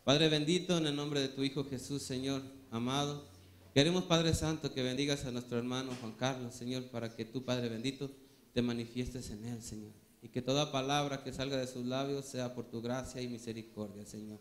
Padre bendito, en el nombre de tu Hijo Jesús, Señor amado, queremos, Padre Santo, que bendigas a nuestro hermano Juan Carlos, Señor, para que tú, Padre bendito, te manifiestes en él, Señor, y que toda palabra que salga de sus labios sea por tu gracia y misericordia, Señor.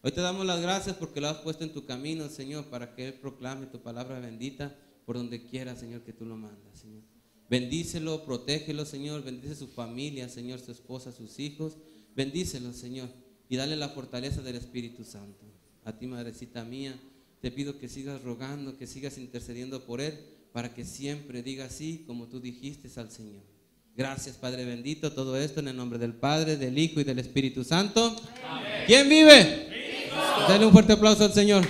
Hoy te damos las gracias porque lo has puesto en tu camino, Señor, para que él proclame tu palabra bendita por donde quiera, Señor, que tú lo mandas, Señor. Bendícelo, protégelo, Señor, bendice su familia, Señor, su esposa, sus hijos, bendícelo, Señor, y dale la fortaleza del Espíritu Santo. A ti, madrecita mía, te pido que sigas rogando, que sigas intercediendo por él, para que siempre diga así como tú dijiste al Señor. Gracias, Padre bendito, todo esto en el nombre del Padre, del Hijo y del Espíritu Santo. Amén. ¿Quién vive? Cristo. Dale un fuerte aplauso al Señor.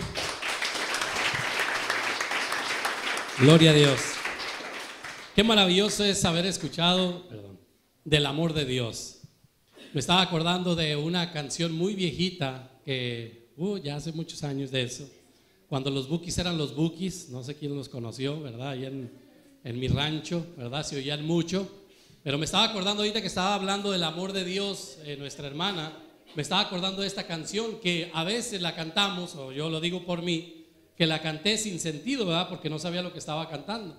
Gloria a Dios. Qué maravilloso es haber escuchado del amor de Dios. Me estaba acordando de una canción muy viejita que ya hace muchos años de eso, cuando los Bukis eran los Bukis. No sé quién los conoció, ¿verdad? Allá en mi rancho, ¿verdad? Se oían mucho. Pero me estaba acordando ahorita que estaba hablando del amor de Dios, nuestra hermana. Me estaba acordando de esta canción que a veces la cantamos, o yo lo digo por mí, que la canté sin sentido, ¿verdad? Porque no sabía lo que estaba cantando.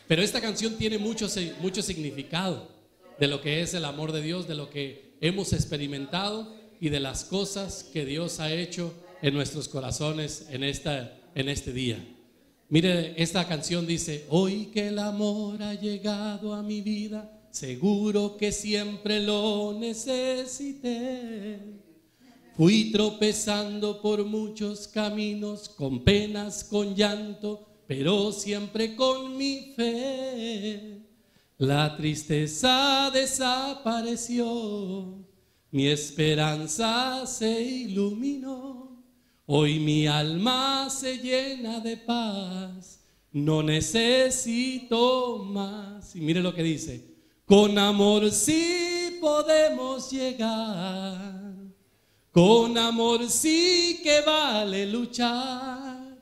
Pero esta canción tiene mucho significado de lo que es el amor de Dios, de lo que hemos experimentado y de las cosas que Dios ha hecho en nuestros corazones en este día. Mire, esta canción dice: hoy que el amor ha llegado a mi vida, seguro que siempre lo necesité. Fui tropezando por muchos caminos, con penas, con llanto, pero siempre con mi fe. La tristeza desapareció, mi esperanza se iluminó. Hoy mi alma se llena de paz, no necesito más. Y mire lo que dice: con amor sí podemos llegar, con amor sí que vale luchar,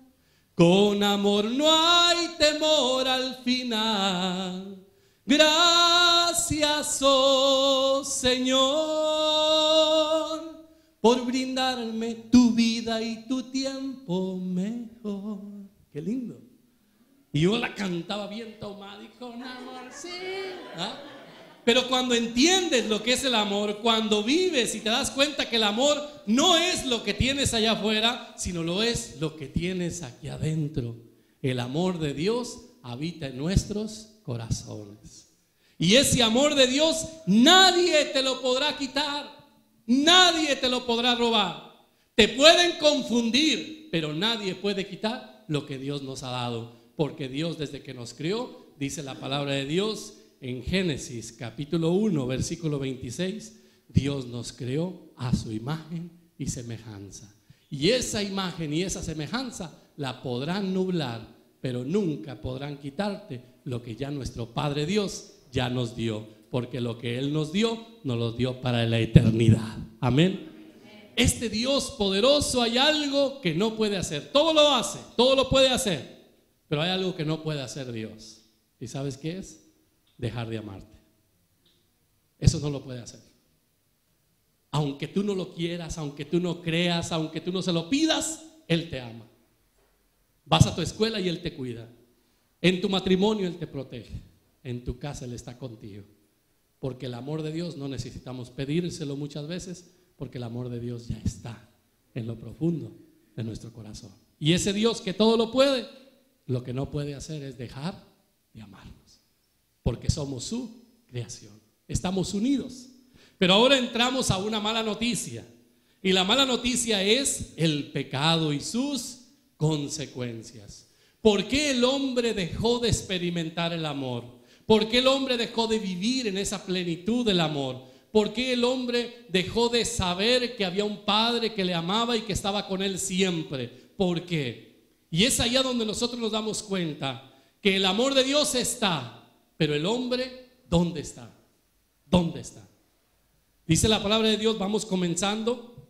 con amor no hay temor al final. Gracias, oh Señor, por brindarme tu vida y tu tiempo mejor. Qué lindo. Y yo la cantaba bien tomada y con amor, sí. ¿Ah? Pero cuando entiendes lo que es el amor, cuando vives y te das cuenta que el amor no es lo que tienes allá afuera, sino lo es lo que tienes aquí adentro. El amor de Dios habita en nuestros corazones. Y ese amor de Dios nadie te lo podrá quitar, nadie te lo podrá robar. Te pueden confundir, pero nadie puede quitar lo que Dios nos ha dado, porque Dios, desde que nos creó, dice la palabra de Dios en Génesis capítulo 1 versículo 26, Dios nos creó a su imagen y semejanza. Y esa imagen y esa semejanza la podrán nublar, pero nunca podrán quitarte lo que ya nuestro Padre Dios ya nos dio, porque lo que Él nos dio lo dio para la eternidad. Amén. Este Dios poderoso, hay algo que no puede hacer. Todo lo hace, todo lo puede hacer, pero hay algo que no puede hacer Dios. ¿Y sabes qué es? Dejar de amarte. Eso no lo puede hacer. Aunque tú no lo quieras, aunque tú no creas, aunque tú no se lo pidas, Él te ama. Vas a tu escuela y Él te cuida. En tu matrimonio Él te protege. En tu casa Él está contigo. Porque el amor de Dios no necesitamos pedírselo muchas veces, porque el amor de Dios ya está en lo profundo de nuestro corazón. Y ese Dios que todo lo puede, lo que no puede hacer es dejar de amarnos, porque somos su creación. Estamos unidos. Pero ahora entramos a una mala noticia. Y la mala noticia es el pecado y sus consecuencias. ¿Por qué el hombre dejó de experimentar el amor? ¿Por qué el hombre dejó de vivir en esa plenitud del amor? ¿Por qué el hombre dejó de saber que había un padre que le amaba y que estaba con él siempre? ¿Por qué? Y es allá donde nosotros nos damos cuenta que el amor de Dios está, pero el hombre, ¿dónde está? ¿Dónde está? Dice la palabra de Dios, vamos comenzando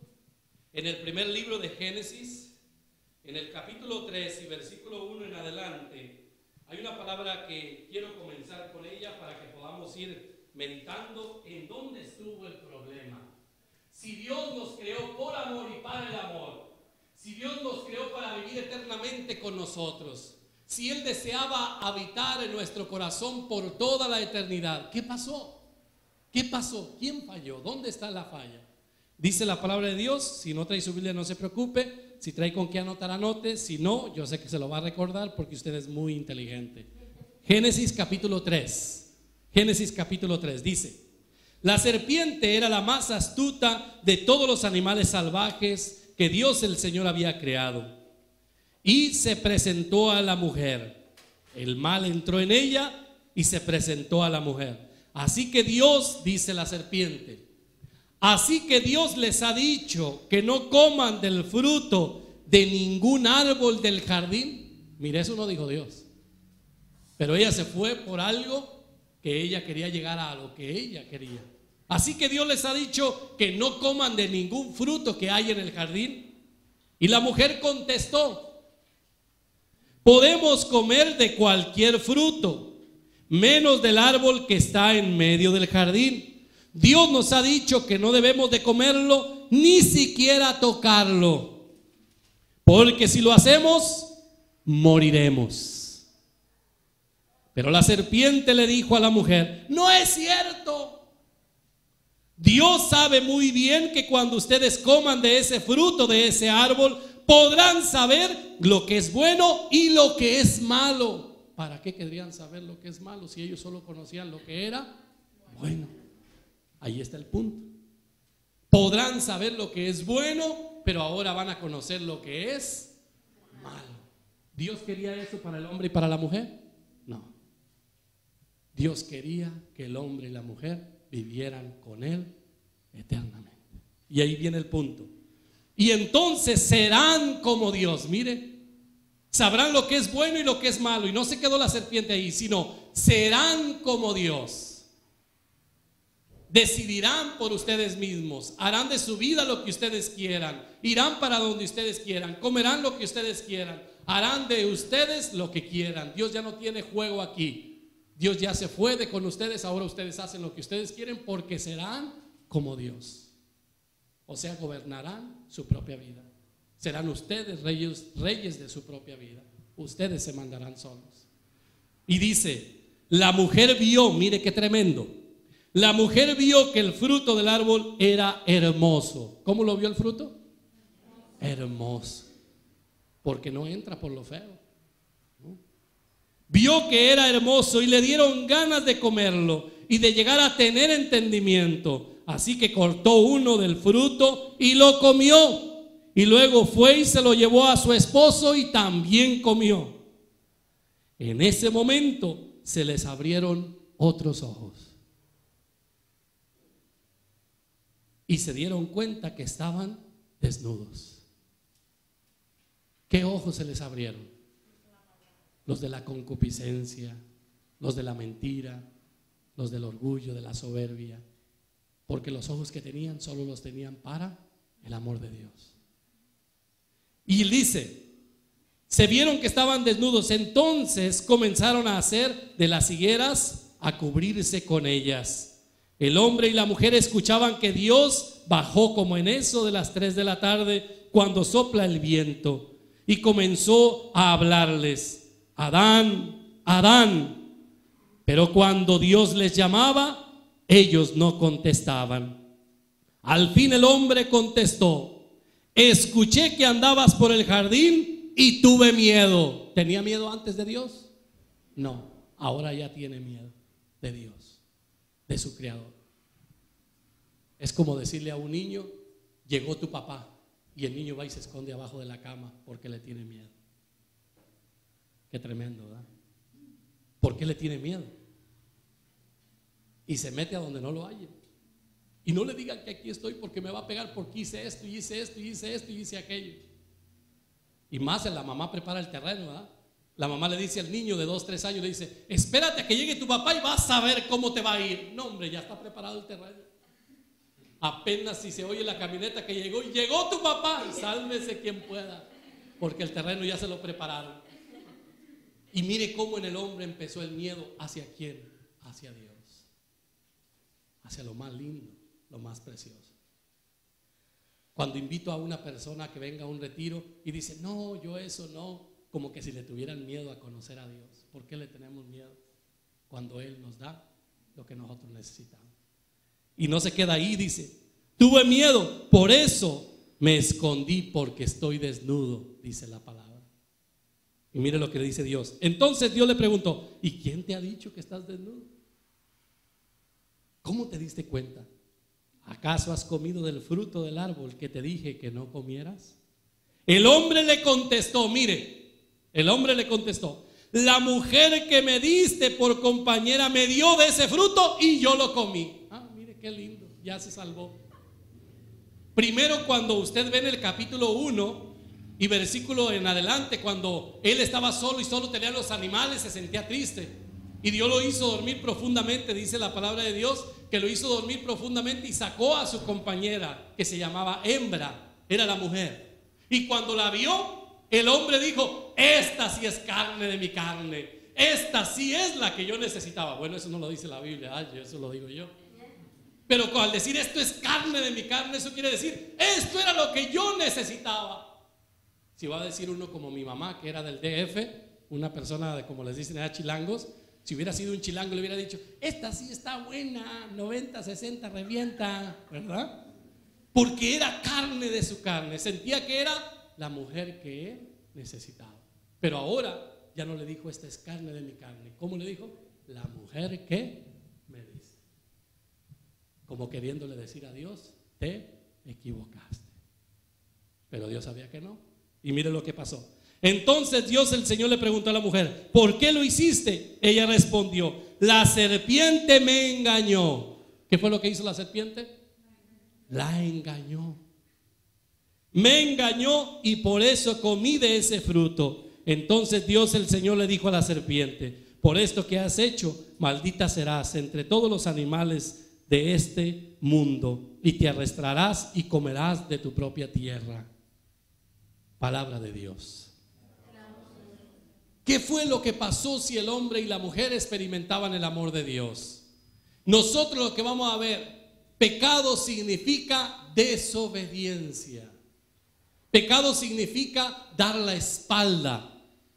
en el primer libro de Génesis, en el capítulo 3 y versículo 1 en adelante. Hay una palabra que quiero comenzar con ella para que podamos ir meditando en dónde estuvo el problema. Si Dios nos creó por amor y para el amor, Si Dios nos creó para vivir eternamente con nosotros, si Él deseaba habitar en nuestro corazón por toda la eternidad, ¿qué pasó? ¿Qué pasó? ¿Quién falló? ¿Dónde está la falla? Dice la palabra de Dios. Si no trae su Biblia, no se preocupe. Si trae con qué anotar, anote. Si no, yo sé que se lo va a recordar porque usted es muy inteligente. Génesis capítulo 3. Génesis capítulo 3 dice: la serpiente era la más astuta de todos los animales salvajes que Dios el Señor había creado, y se presentó a la mujer. El mal entró en ella y se presentó a la mujer. Así que Dios, dice la serpiente, así que Dios les ha dicho que no coman del fruto de ningún árbol del jardín. Mire, eso no dijo Dios, pero ella se fue por algo que ella quería llegar a lo que ella quería. Así que Dios les ha dicho que no coman de ningún fruto que hay en el jardín. Y la mujer contestó: podemos comer de cualquier fruto, menos del árbol que está en medio del jardín. Dios nos ha dicho que no debemos de comerlo, ni siquiera tocarlo, porque si lo hacemos, moriremos. Pero la serpiente le dijo a la mujer: no es cierto. Dios sabe muy bien que cuando ustedes coman de ese fruto, de ese árbol, podrán saber lo que es bueno y lo que es malo. ¿Para qué querrían saber lo que es malo si ellos solo conocían lo que era bueno? Ahí está el punto. Podrán saber lo que es bueno, pero ahora van a conocer lo que es malo. ¿Dios quería eso para el hombre y para la mujer? No. Dios quería que el hombre y la mujer vivieran con Él eternamente. Y ahí viene el punto. Y entonces serán como Dios. Mire, sabrán lo que es bueno y lo que es malo. Y no se quedó la serpiente ahí, sino serán como Dios. Decidirán por ustedes mismos. Harán de su vida lo que ustedes quieran. Irán para donde ustedes quieran. Comerán lo que ustedes quieran. Harán de ustedes lo que quieran. Dios ya no tiene juego aquí. Dios ya se fue de con ustedes. Ahora ustedes hacen lo que ustedes quieren, porque serán como Dios. O sea, gobernarán su propia vida. Serán ustedes reyes de su propia vida. Ustedes se mandarán solos. Y dice, la mujer vio, mire qué tremendo. La mujer vio que el fruto del árbol era hermoso. ¿Cómo lo vio el fruto? Hermoso. Porque no entra por lo feo, ¿no? Vio que era hermoso y le dieron ganas de comerlo y de llegar a tener entendimiento. Así que cortó uno del fruto y lo comió. Y luego fue y se lo llevó a su esposo y también comió. En ese momento se les abrieron otros ojos y se dieron cuenta que estaban desnudos. ¿Qué ojos se les abrieron? Los de la concupiscencia, los de la mentira, los del orgullo, de la soberbia. Porque los ojos que tenían solo los tenían para el amor de Dios. Y dice, se vieron que estaban desnudos, entonces comenzaron a hacer de las higueras, a cubrirse con ellas. El hombre y la mujer escuchaban que Dios bajó como en eso de las 3 de la tarde, cuando sopla el viento, y comenzó a hablarles: Adán, Adán. Pero cuando Dios les llamaba, ellos no contestaban. Al fin el hombre contestó: escuché que andabas por el jardín y tuve miedo. ¿Tenía miedo antes de Dios? No, ahora ya tiene miedo de Dios, de su creador. Es como decirle a un niño: llegó tu papá, y el niño va y se esconde abajo de la cama porque le tiene miedo. Qué tremendo, ¿verdad? ¿Por qué le tiene miedo? Y se mete a donde no lo halle. Y no le digan que aquí estoy porque me va a pegar, porque hice esto y hice esto y hice esto y hice aquello. Y más la mamá prepara el terreno, ¿verdad? La mamá le dice al niño de 2, 3 años, le dice: espérate a que llegue tu papá y vas a ver cómo te va a ir. No, hombre, ya está preparado el terreno. Apenas si se oye la camioneta que llegó, y llegó tu papá, y sálvese quien pueda, porque el terreno ya se lo prepararon. Y mire cómo en el hombre empezó el miedo. ¿Hacia quién? Hacia Dios, hacia lo más lindo, lo más precioso. Cuando invito a una persona a que venga a un retiro y dice, no, yo eso no, como que si le tuvieran miedo a conocer a Dios. ¿Por qué le tenemos miedo? Cuando Él nos da lo que nosotros necesitamos. Y no se queda ahí, dice, tuve miedo, por eso me escondí, porque estoy desnudo, dice la palabra. Y mire lo que le dice Dios. Entonces Dios le preguntó, ¿y quién te ha dicho que estás desnudo? ¿Cómo te diste cuenta? ¿Acaso has comido del fruto del árbol que te dije que no comieras? El hombre le contestó, mire, el hombre le contestó, la mujer que me diste por compañera me dio de ese fruto y yo lo comí. Ah, mire qué lindo, ya se salvó. Primero, cuando usted ve en el capítulo 1 y versículo en adelante, cuando él estaba solo y solo tenía los animales, se sentía triste. Y Dios lo hizo dormir profundamente, dice la palabra de Dios, que lo hizo dormir profundamente y sacó a su compañera, que se llamaba hembra, era la mujer. Y cuando la vio, el hombre dijo, esta sí es carne de mi carne, esta sí es la que yo necesitaba. Bueno, eso no lo dice la Biblia, eso lo digo yo. Pero al decir esto es carne de mi carne, eso quiere decir, esto era lo que yo necesitaba. Si va a decir uno como mi mamá, que era del DF, una persona de, como les dicen, era chilangos, si hubiera sido un chilango le hubiera dicho, esta sí está buena, 90, 60, revienta, ¿verdad? Porque era carne de su carne, sentía que era la mujer que él necesitaba. Pero ahora ya no le dijo, esta es carne de mi carne. ¿Cómo le dijo? La mujer que me diste. Como queriéndole decir a Dios, te equivocaste. Pero Dios sabía que no. Y mire lo que pasó. Entonces Dios, el Señor, le preguntó a la mujer, ¿por qué lo hiciste? Ella respondió, la serpiente me engañó. ¿Qué fue lo que hizo la serpiente? La engañó. Me engañó y por eso comí de ese fruto. Entonces Dios, el Señor, le dijo a la serpiente, por esto que has hecho, maldita serás entre todos los animales de este mundo, y te arrastrarás y comerás de tu propia tierra. Palabra de Dios. ¿Qué fue lo que pasó si el hombre y la mujer experimentaban el amor de Dios? Nosotros lo que vamos a ver, pecado significa desobediencia. Pecado significa dar la espalda.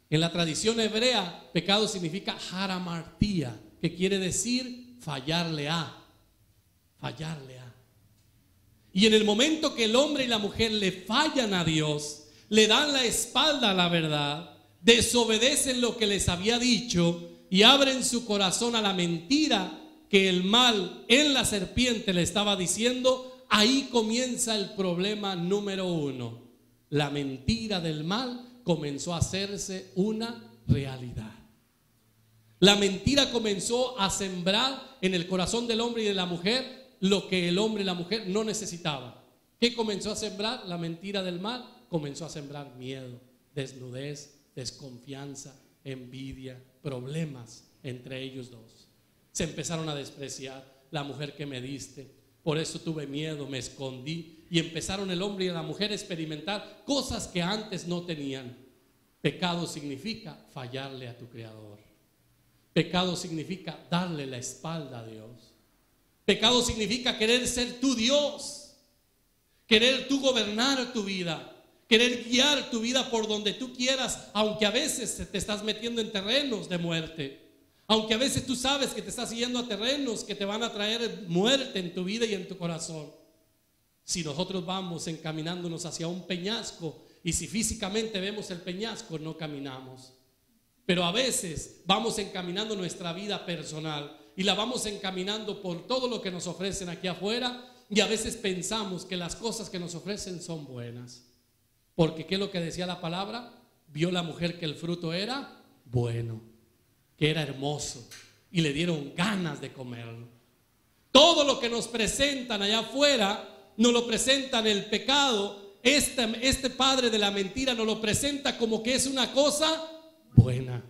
En la tradición hebrea, pecado significa haramartía, que quiere decir fallarle a. Fallarle a. Y en el momento que el hombre y la mujer le fallan a Dios, le dan la espalda a la verdad, desobedecen lo que les había dicho y abren su corazón a la mentira que el mal en la serpiente le estaba diciendo, ahí comienza el problema número 1. La mentira del mal comenzó a hacerse una realidad. La mentira comenzó a sembrar en el corazón del hombre y de la mujer lo que el hombre y la mujer no necesitaban. ¿Qué comenzó a sembrar? La mentira del mal comenzó a sembrar miedo, desnudez, desconfianza, envidia, problemas entre ellos dos. Se empezaron a despreciar. La mujer que me diste, por eso tuve miedo, me escondí. Y empezaron el hombre y la mujer a experimentar cosas que antes no tenían. Pecado significa fallarle a tu Creador. Pecado significa darle la espalda a Dios. Pecado significa querer ser tu Dios, querer tú gobernar tu vida, querer guiar tu vida por donde tú quieras, aunque a veces te estás metiendo en terrenos de muerte, aunque a veces tú sabes que te estás yendo a terrenos que te van a traer muerte en tu vida y en tu corazón. Si nosotros vamos encaminándonos hacia un peñasco y si físicamente vemos el peñasco, no caminamos. Pero a veces vamos encaminando nuestra vida personal y la vamos encaminando por todo lo que nos ofrecen aquí afuera, y a veces pensamos que las cosas que nos ofrecen son buenas. Porque ¿qué es lo que decía la palabra? Vio la mujer que el fruto era bueno, que era hermoso, y le dieron ganas de comerlo. Todo lo que nos presentan allá afuera nos lo presentan el pecado. Este padre de la mentira nos lo presenta como que es una cosa buena.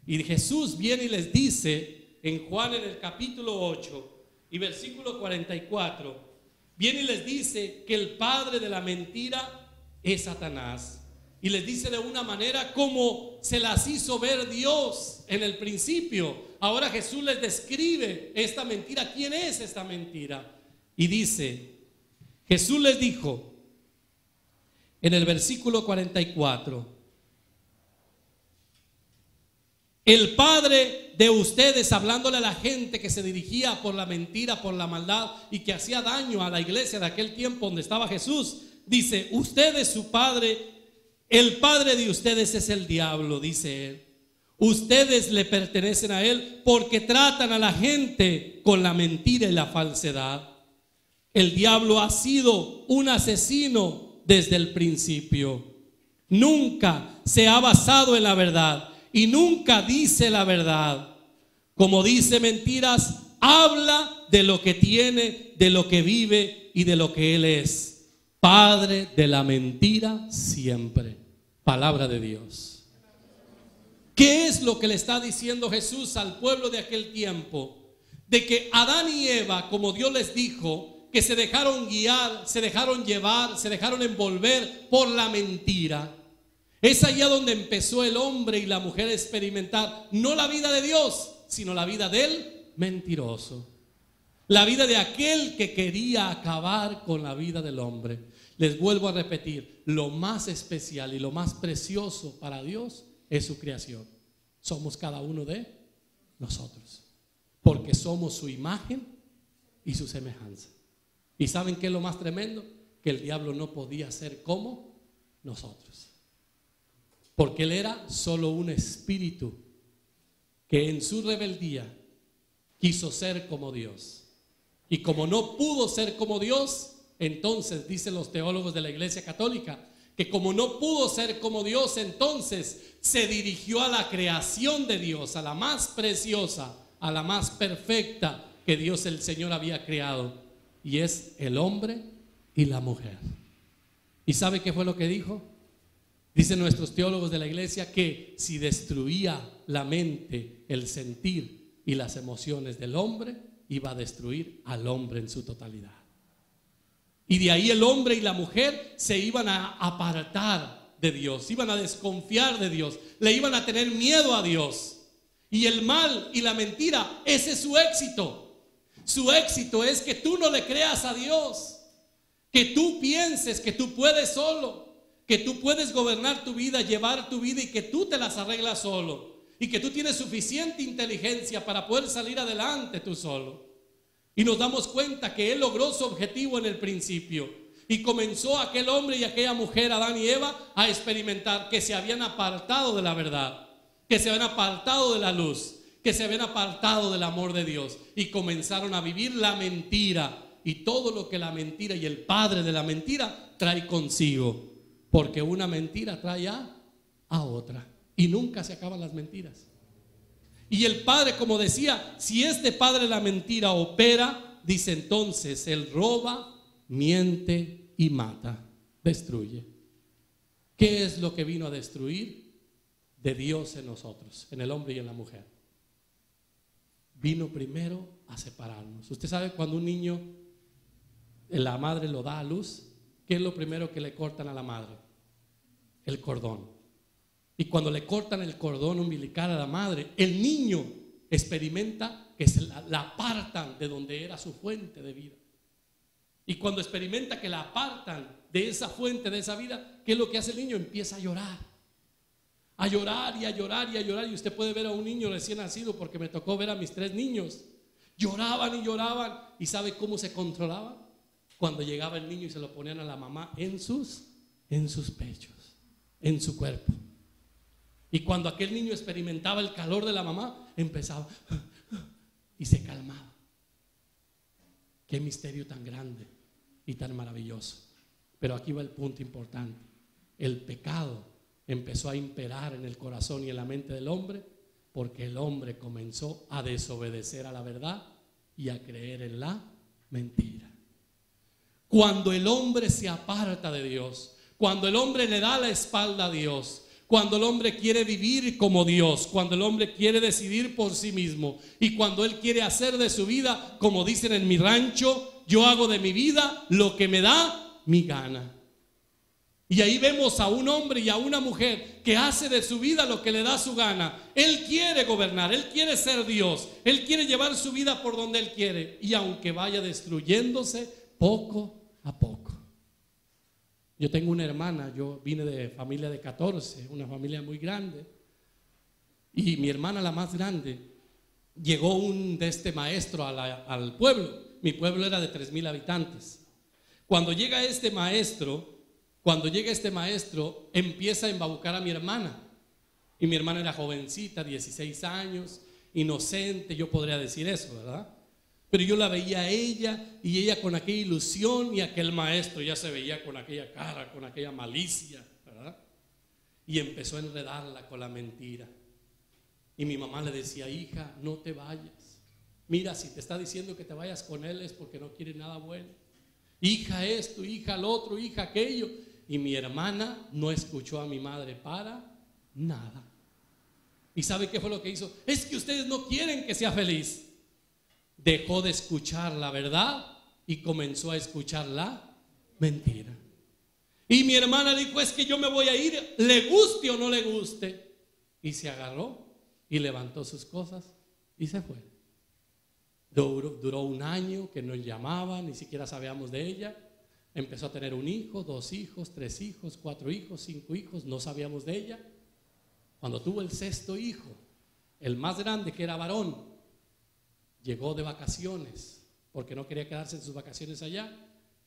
Y Jesús viene y les dice en Juan, en el capítulo 8 y versículo 44, viene y les dice que el padre de la mentira es Satanás. Y les dice de una manera como se las hizo ver Dios en el principio. Ahora Jesús les describe esta mentira. ¿Quién es esta mentira? Y dice, Jesús les dijo, en el versículo 44. El padre de ustedes, hablándole a la gente que se dirigía por la mentira, por la maldad y que hacía daño a la iglesia de aquel tiempo donde estaba Jesús, dice: ustedes, su padre, el padre de ustedes es el diablo, dice él. Ustedes le pertenecen a él porque tratan a la gente con la mentira y la falsedad. El diablo ha sido un asesino desde el principio. Nunca se ha basado en la verdad y nunca dice la verdad. Como dice mentiras, habla de lo que tiene, de lo que vive y de lo que él es. Padre de la mentira siempre. Palabra de Dios. ¿Qué es lo que le está diciendo Jesús al pueblo de aquel tiempo? De que Adán y Eva, como Dios les dijo, que se dejaron guiar, se dejaron llevar, se dejaron envolver por la mentira. Es allá donde empezó el hombre y la mujer a experimentar no la vida de Dios, sino la vida del mentiroso. La vida de aquel que quería acabar con la vida del hombre. Les vuelvo a repetir, lo más especial y lo más precioso para Dios es su creación. Somos cada uno de nosotros, porque somos su imagen y su semejanza. ¿Y saben qué es lo más tremendo? Que el diablo no podía ser como nosotros, porque él era solo un espíritu que en su rebeldía quiso ser como Dios. Y como no pudo ser como Dios, entonces dicen los teólogos de la Iglesia Católica que como no pudo ser como Dios, entonces se dirigió a la creación de Dios, a la más preciosa, a la más perfecta que Dios el Señor había creado, y es el hombre y la mujer. ¿Y sabe qué fue lo que dijo? Dicen nuestros teólogos de la iglesia que si destruía la mente, el sentir y las emociones del hombre, iba a destruir al hombre en su totalidad. Y de ahí el hombre y la mujer se iban a apartar de Dios, iban a desconfiar de Dios, le iban a tener miedo a Dios. Y el mal y la mentira, ese es su éxito. Su éxito es que tú no le creas a Dios, que tú pienses que tú puedes solo, que tú puedes gobernar tu vida, llevar tu vida y que tú te las arreglas solo y que tú tienes suficiente inteligencia para poder salir adelante tú solo. Y nos damos cuenta que él logró su objetivo en el principio y comenzó aquel hombre y aquella mujer, Adán y Eva, a experimentar que se habían apartado de la verdad, que se habían apartado de la luz, que se habían apartado del amor de Dios y comenzaron a vivir la mentira y todo lo que la mentira y el padre de la mentira trae consigo, porque una mentira trae a otra y nunca se acaban las mentiras. Y el padre, como decía, si este padre la mentira opera, dice entonces él roba, miente y mata, destruye. ¿Qué es lo que vino a destruir de Dios en nosotros, en el hombre y en la mujer? Vino primero a separarnos. Usted sabe cuando un niño, la madre lo da a luz, ¿qué es lo primero que le cortan a la madre? El cordón. Y cuando le cortan el cordón umbilical a la madre, el niño experimenta que se la apartan de donde era su fuente de vida. Y cuando experimenta que la apartan de esa fuente, de esa vida, ¿qué es lo que hace el niño? Empieza a llorar. A llorar y a llorar y a llorar. Y usted puede ver a un niño recién nacido, porque me tocó ver a mis 3 niños. Lloraban y lloraban. ¿Y sabe cómo se controlaban? Cuando llegaba el niño y se lo ponían a la mamá en sus pechos, en su cuerpo. Y cuando aquel niño experimentaba el calor de la mamá, empezaba y se calmaba. Qué misterio tan grande y tan maravilloso. Pero aquí va el punto importante. El pecado empezó a imperar en el corazón y en la mente del hombre, porque el hombre comenzó a desobedecer a la verdad y a creer en la mentira. Cuando el hombre se aparta de Dios, cuando el hombre le da la espalda a Dios, cuando el hombre quiere vivir como Dios, cuando el hombre quiere decidir por sí mismo y cuando él quiere hacer de su vida, como dicen en mi rancho, yo hago de mi vida lo que me da mi gana. Y ahí vemos a un hombre y a una mujer que hace de su vida lo que le da su gana. Él quiere gobernar, él quiere ser Dios, él quiere llevar su vida por donde él quiere, y aunque vaya destruyéndose poco a poco. Yo tengo una hermana, yo vine de familia de 14, una familia muy grande. Y mi hermana, la más grande, llegó un de este maestro al pueblo. Mi pueblo era de 3,000 habitantes. Cuando llega este maestro, empieza a embabucar a mi hermana. Y mi hermana era jovencita, 16 años, inocente, yo podría decir eso, ¿verdad? Pero yo la veía a ella, y ella con aquella ilusión, y aquel maestro ya se veía con aquella cara, con aquella malicia, ¿verdad? Y empezó a enredarla con la mentira. Y mi mamá le decía: hija, no te vayas. Mira, si te está diciendo que te vayas con él es porque no quiere nada bueno. Hija esto, hija lo otro, hija aquello. Y mi hermana no escuchó a mi madre para nada. ¿Y sabe qué fue lo que hizo? Es que ustedes no quieren que sea feliz. Dejó de escuchar la verdad y comenzó a escuchar la mentira. Y mi hermana dijo: es que yo me voy a ir, le guste o no le guste. Y se agarró y levantó sus cosas y se fue. Duró un año que nos llamaba, ni siquiera sabíamos de ella. Empezó a tener un hijo, 2 hijos, 3 hijos, 4 hijos, 5 hijos, no sabíamos de ella. Cuando tuvo el 6º hijo, el más grande, que era varón, llegó de vacaciones porque no quería quedarse en sus vacaciones allá,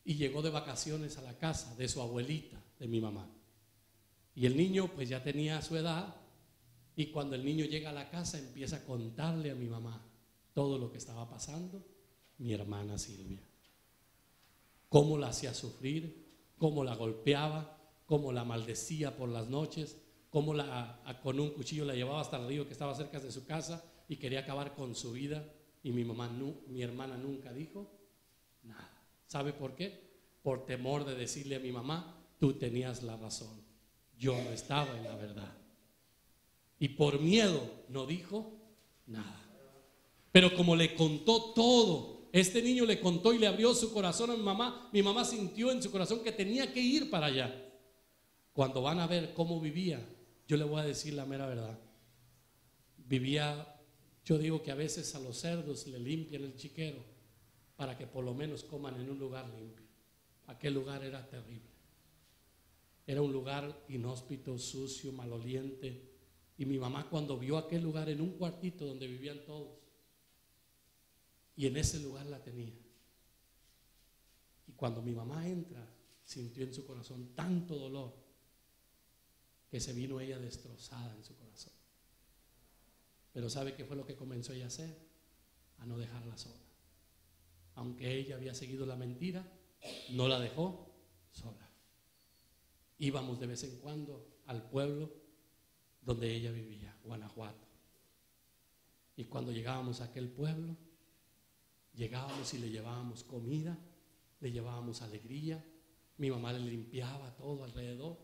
y llegó de vacaciones a la casa de su abuelita, de mi mamá. Y el niño pues ya tenía su edad, y cuando el niño llega a la casa empieza a contarle a mi mamá todo lo que estaba pasando mi hermana Silvia. Cómo la hacía sufrir, cómo la golpeaba, cómo la maldecía por las noches, cómo con un cuchillo la llevaba hasta el río que estaba cerca de su casa y quería acabar con su vida. Y mi hermana nunca dijo nada. ¿Sabe por qué? Por temor de decirle a mi mamá: tú tenías la razón, yo no estaba en la verdad. Y por miedo no dijo nada. Pero como le contó todo, este niño le contó y le abrió su corazón a mi mamá sintió en su corazón que tenía que ir para allá. Cuando van a ver cómo vivía, yo le voy a decir la mera verdad. Vivía, yo digo que a veces a los cerdos le limpian el chiquero para que por lo menos coman en un lugar limpio. Aquel lugar era terrible. Era un lugar inhóspito, sucio, maloliente. Y mi mamá, cuando vio aquel lugar, en un cuartito donde vivían todos, y en ese lugar la tenía. Y cuando mi mamá entra, sintió en su corazón tanto dolor que se vino ella destrozada en su corazón. Pero ¿sabe qué fue lo que comenzó ella a hacer? A no dejarla sola. Aunque ella había seguido la mentira, no la dejó sola. Íbamos de vez en cuando al pueblo donde ella vivía, Guanajuato. Y cuando llegábamos a aquel pueblo, llegábamos y le llevábamos comida, le llevábamos alegría. Mi mamá le limpiaba todo alrededor,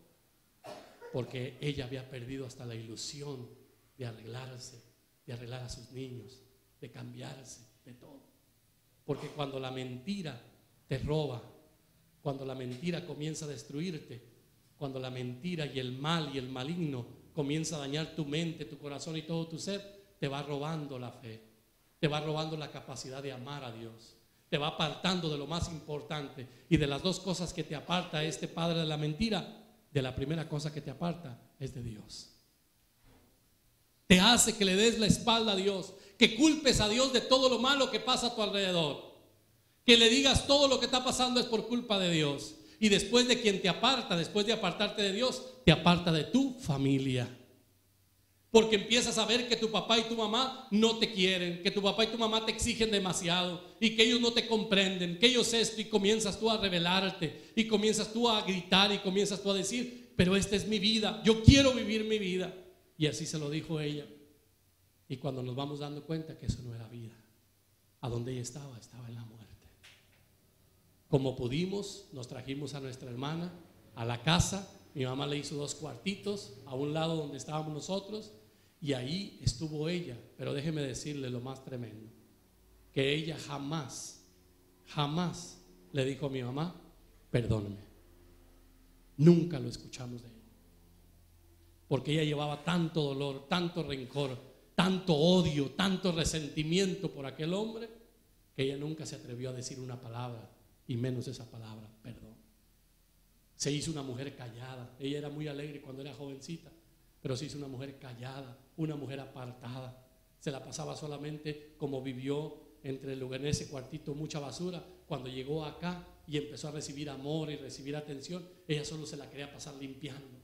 porque ella había perdido hasta la ilusión de arreglarse, de arreglar a sus niños, de cambiarse, de todo. Porque cuando la mentira te roba, cuando la mentira comienza a destruirte, cuando la mentira y el mal y el maligno comienza a dañar tu mente, tu corazón y todo tu ser, te va robando la fe, te va robando la capacidad de amar a Dios, te va apartando de lo más importante. Y de las 2 cosas que te aparta este padre de la mentira, de la primera cosa que te aparta es de Dios. Te hace que le des la espalda a Dios, que culpes a Dios de todo lo malo que pasa a tu alrededor, que le digas todo lo que está pasando es por culpa de Dios. Y después de quien te aparta, después de apartarte de Dios, te aparta de tu familia. Porque empiezas a ver que tu papá y tu mamá no te quieren, que tu papá y tu mamá te exigen demasiado y que ellos no te comprenden, que ellos esto, y comienzas tú a rebelarte y comienzas tú a gritar y comienzas tú a decir: pero esta es mi vida, yo quiero vivir mi vida. Y así se lo dijo ella. Y cuando nos vamos dando cuenta que eso no era vida, a donde ella estaba en la muerte. Como pudimos, nos trajimos a nuestra hermana a la casa. Mi mamá le hizo 2 cuartitos a un lado donde estábamos nosotros, y ahí estuvo ella. Pero déjeme decirle lo más tremendo, que ella jamás le dijo a mi mamá: perdóname. Nunca lo escuchamos de ella, porque ella llevaba tanto dolor, tanto rencor, tanto odio, tanto resentimiento por aquel hombre, que ella nunca se atrevió a decir una palabra, y menos esa palabra, perdón. Se hizo una mujer callada. Ella era muy alegre cuando era jovencita, pero se hizo una mujer callada, una mujer apartada. Se la pasaba solamente, como vivió entre el lugar, en ese cuartito, mucha basura. Cuando llegó acá y empezó a recibir amor y recibir atención, ella solo se la quería pasar limpiando.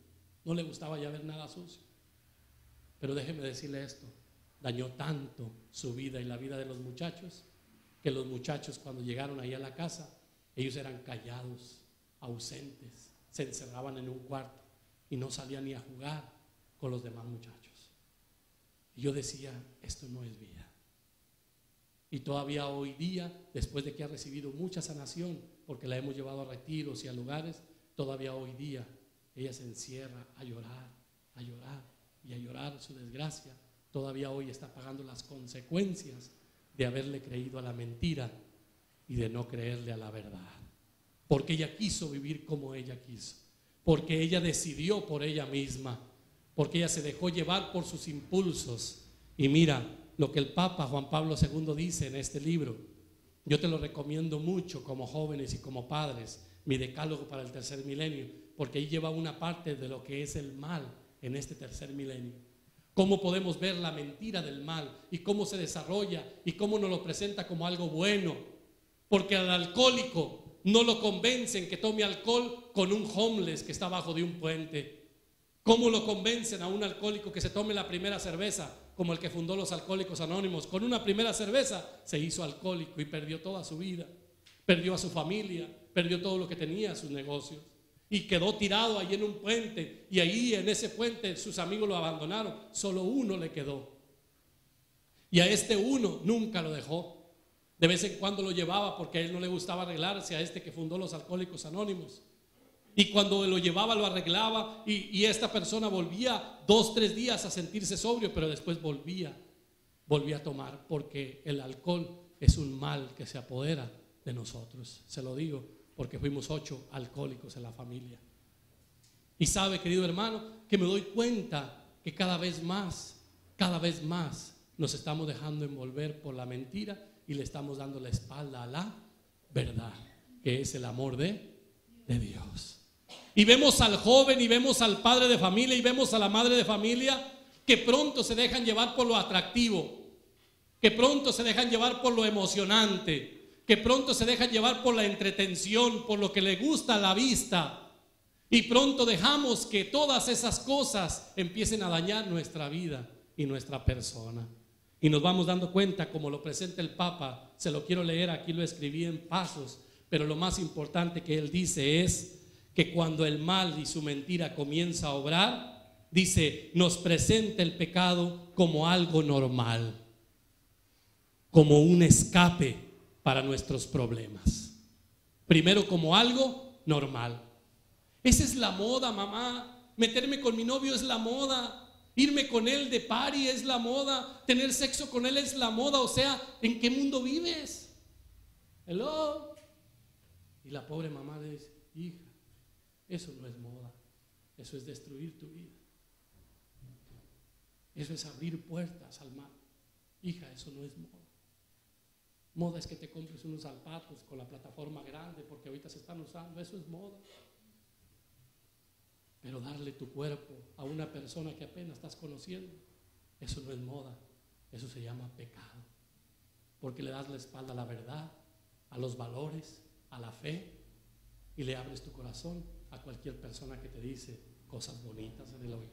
No le gustaba ya ver nada sucio. Pero déjeme decirle esto: dañó tanto su vida y la vida de los muchachos, que los muchachos, cuando llegaron ahí a la casa, ellos eran callados, ausentes, se encerraban en un cuarto y no salían ni a jugar con los demás muchachos. Y yo decía, esto no es vida. Y todavía hoy día, después de que ha recibido mucha sanación, porque la hemos llevado a retiros y a lugares, todavía hoy día ella se encierra a llorar y a llorar su desgracia. Todavía hoy está pagando las consecuencias de haberle creído a la mentira y de no creerle a la verdad. Porque ella quiso vivir como ella quiso, porque ella decidió por ella misma, porque ella se dejó llevar por sus impulsos. Y mira lo que el Papa Juan Pablo II dice en este libro. Yo te lo recomiendo mucho como jóvenes y como padres, mi decálogo para el tercer milenio, porque ahí lleva una parte de lo que es el mal en este tercer milenio. Cómo podemos ver la mentira del mal y cómo se desarrolla y cómo nos lo presenta como algo bueno. Porque al alcohólico no lo convencen que tome alcohol con un homeless que está abajo de un puente. ¿Cómo lo convencen a un alcohólico que se tome la primera cerveza, como el que fundó los Alcohólicos Anónimos? Con una primera cerveza se hizo alcohólico y perdió toda su vida, perdió a su familia, perdió todo lo que tenía, sus negocios, y quedó tirado ahí en un puente. Y ahí en ese puente sus amigos lo abandonaron, solo uno le quedó, y a este uno nunca lo dejó. De vez en cuando lo llevaba porque a él no le gustaba arreglarse, a este que fundó los Alcohólicos Anónimos. Y cuando lo llevaba lo arreglaba y esta persona volvía 2-3 días a sentirse sobrio, pero después volvía a tomar, porque el alcohol es un mal que se apodera de nosotros. Se lo digo porque fuimos 8 alcohólicos en la familia. Y sabe, querido hermano, que me doy cuenta que cada vez más nos estamos dejando envolver por la mentira y le estamos dando la espalda a la verdad, que es el amor de Dios. Y vemos al joven y vemos al padre de familia y vemos a la madre de familia que pronto se dejan llevar por lo atractivo, que pronto se dejan llevar por lo emocionante, que pronto se dejan llevar por la entretención, por lo que le gusta a la vista, y pronto dejamos que todas esas cosas empiecen a dañar nuestra vida y nuestra persona. Y nos vamos dando cuenta, como lo presenta el Papa, se lo quiero leer, aquí lo escribí en pasos, pero lo más importante que él dice es que cuando el mal y su mentira comienza a obrar, dice, nos presenta el pecado como algo normal, como un escape para nuestros problemas. Primero como algo normal. Esa es la moda, mamá. Meterme con mi novio es la moda. Irme con él de party es la moda. Tener sexo con él es la moda. O sea, ¿en qué mundo vives? Hello. Y la pobre mamá le dice, hija, eso no es moda, eso es destruir tu vida. Eso es abrir puertas al mal. Hija, eso no es moda. Moda es que te compres unos zapatos con la plataforma grande porque ahorita se están usando, eso es moda. Pero darle tu cuerpo a una persona que apenas estás conociendo, eso no es moda, eso se llama pecado. Porque le das la espalda a la verdad, a los valores, a la fe, y le abres tu corazón a cualquier persona que te dice cosas bonitas en el oído.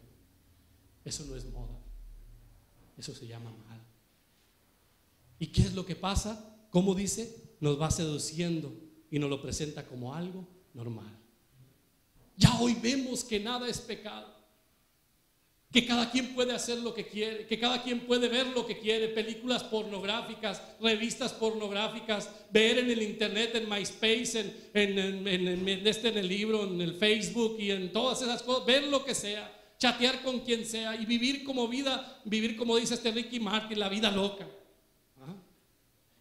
Eso no es moda, eso se llama mal. ¿Y qué es lo que pasa? ¿Cómo dice? Nos va seduciendo y nos lo presenta como algo normal. Ya hoy vemos que nada es pecado, que cada quien puede hacer lo que quiere, que cada quien puede ver lo que quiere, películas pornográficas, revistas pornográficas, ver en el internet, en MySpace, en el libro, en el Facebook y en todas esas cosas, ver lo que sea, chatear con quien sea y vivir como dice Ricky Martin, la vida loca.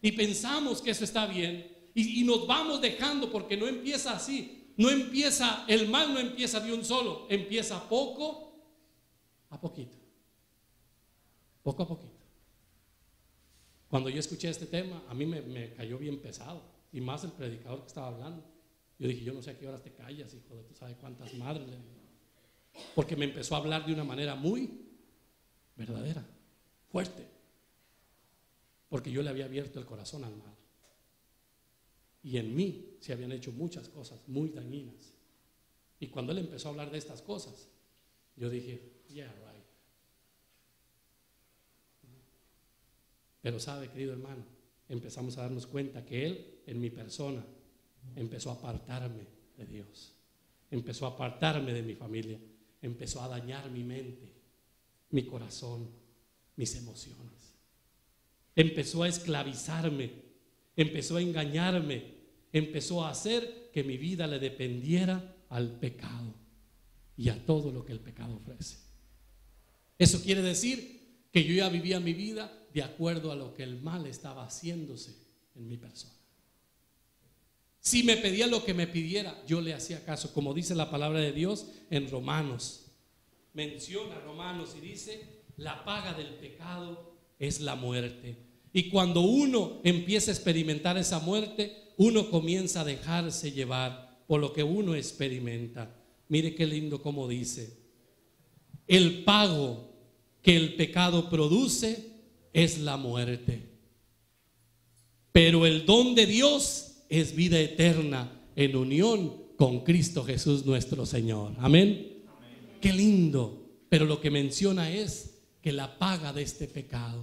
Y pensamos que eso está bien y nos vamos dejando, porque no empieza así. El mal no empieza de un solo, empieza poco a poquito, poco a poquito. Cuando yo escuché este tema, a mí me cayó bien pesado, y más el predicador que estaba hablando. Yo dije, yo no sé a qué horas te callas, hijo de tú sabes cuántas madres. Porque me empezó a hablar de una manera muy verdadera, fuerte. Porque yo le había abierto el corazón al mal. Y en mí se habían hecho muchas cosas muy dañinas. Y cuando él empezó a hablar de estas cosas, yo dije, yeah, right. Pero sabe, querido hermano, empezamos a darnos cuenta que él, en mi persona, empezó a apartarme de Dios. Empezó a apartarme de mi familia. Empezó a dañar mi mente, mi corazón, mis emociones. Empezó a esclavizarme, empezó a engañarme, empezó a hacer que mi vida le dependiera al pecado y a todo lo que el pecado ofrece. Eso quiere decir que yo ya vivía mi vida de acuerdo a lo que el mal estaba haciéndose en mi persona. Si me pedía lo que me pidiera, yo le hacía caso, como dice la palabra de Dios en Romanos. Menciona Romanos y dice, la paga del pecado es la muerte. Y cuando uno empieza a experimentar esa muerte, uno comienza a dejarse llevar por lo que uno experimenta. Mire qué lindo como dice, el pago que el pecado produce es la muerte, pero el don de Dios es vida eterna en unión con Cristo Jesús nuestro Señor. Amén. Amén. Qué lindo. Pero lo que menciona es que la paga de este pecado,